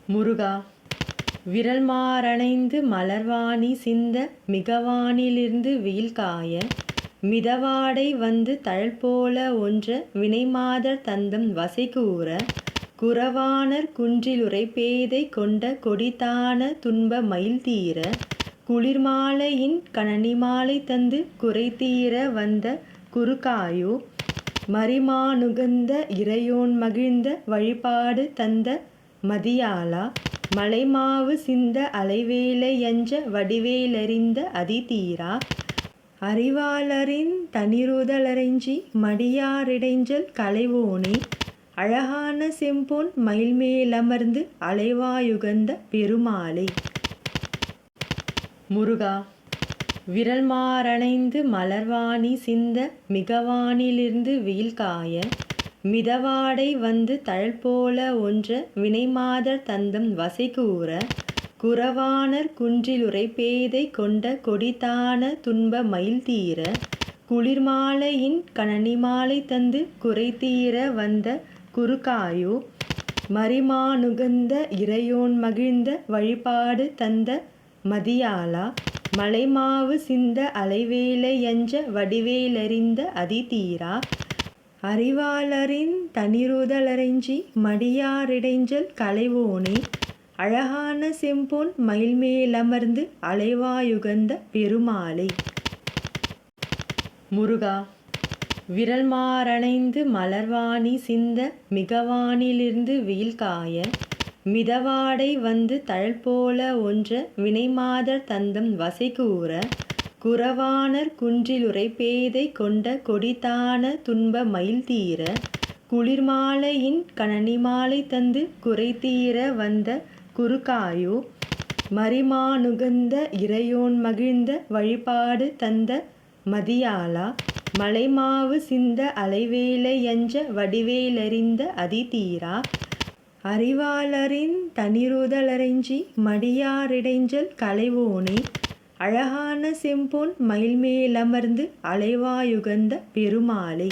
முருகா, விரல்மாறணைந்து மலர்வாணி சிந்த மிகவானிலிருந்து வெயில்காய மிதவாடை வந்து தழல்போல ஒன்ற வினைமாதர் தந்தம் வசைகூர குறவாணர் குன்றிலுறைபேதை கொண்ட கொடிதான துன்ப மயில்தீர குளிர்மாலையின் கனனிமாலை தந்து குறைதீர வந்த குருகாயோ மரிமானுகந்த இறையோன் மகிழ்ந்த வழிபாடு தந்த மதியாளா மலைமாவு சிந்த அலைவேலை யஞ்ச வடிவேலறிந்த அதிதீரா அறிவாளரின் தனிருதலறைஞ்சி மடியாரிடைஞ்சல் களைவோனே அழகான செம்பொன் மயில்மேலமர்ந்து அலைவாயுகந்த பெருமாளே. முருகா, விரல்மாறணைந்து மலர்வாணி சிந்த மிகவானிலிருந்து வெயில்காய மிதவாடை வந்து தழல்போல ஒன்ற வினைமாதர் தந்தம் வசைகூர குறவாணர் குன்றிலுறைபேதை கொண்ட கொடிதான துன்ப மயில்தீர குளிர்மாலையின் கனனிமாலை தந்து குறைதீர வந்த குருகாயோ மரிமானுகந்த இறையோன் மகிழ்ந்த வழிபாடு தந்த மதியாளா மலைமாவு சிந்த அலைவேலை யஞ்ச வடிவேலறிந்த அதிதீரா அறிவாளரின் தனிருதலறைஞ்சி மடியாரிடைஞ்சல் களைவோனே அழகான செம்பொன் மயில்மேலமர்ந்து அலைவாயுகந்த பெருமாளே. முருகா, விரல்மாறணைந்து மலர்வாணி சிந்த மிகவானிலிருந்து வெயில்காய மிதவாடை வந்து தழல்போல ஒன்ற வினைமாதர் தந்தம் வசைகூர குறவாணர் குன்றிலுறைபேதை கொண்ட கொடிதான துன்ப மயில்தீர குளிர்மாலையின் கனனிமாலை தந்து குறைதீர வந்த குருகாயோ மரிமானுகந்த இறையோன் மகிழ்ந்த வழிபாடு தந்த மதியாளா மலைமாவு சிந்த அலைவேலை யஞ்ச வடிவேலறிந்த அதிதீரா அறிவாளரின் தனிருதலறைஞ்சி மடியாரிடைஞ்சல் களைவோனே அழகான செம்பொன் மயில்மேலமர்ந்து அலைவாயுகந்த பெருமாளே.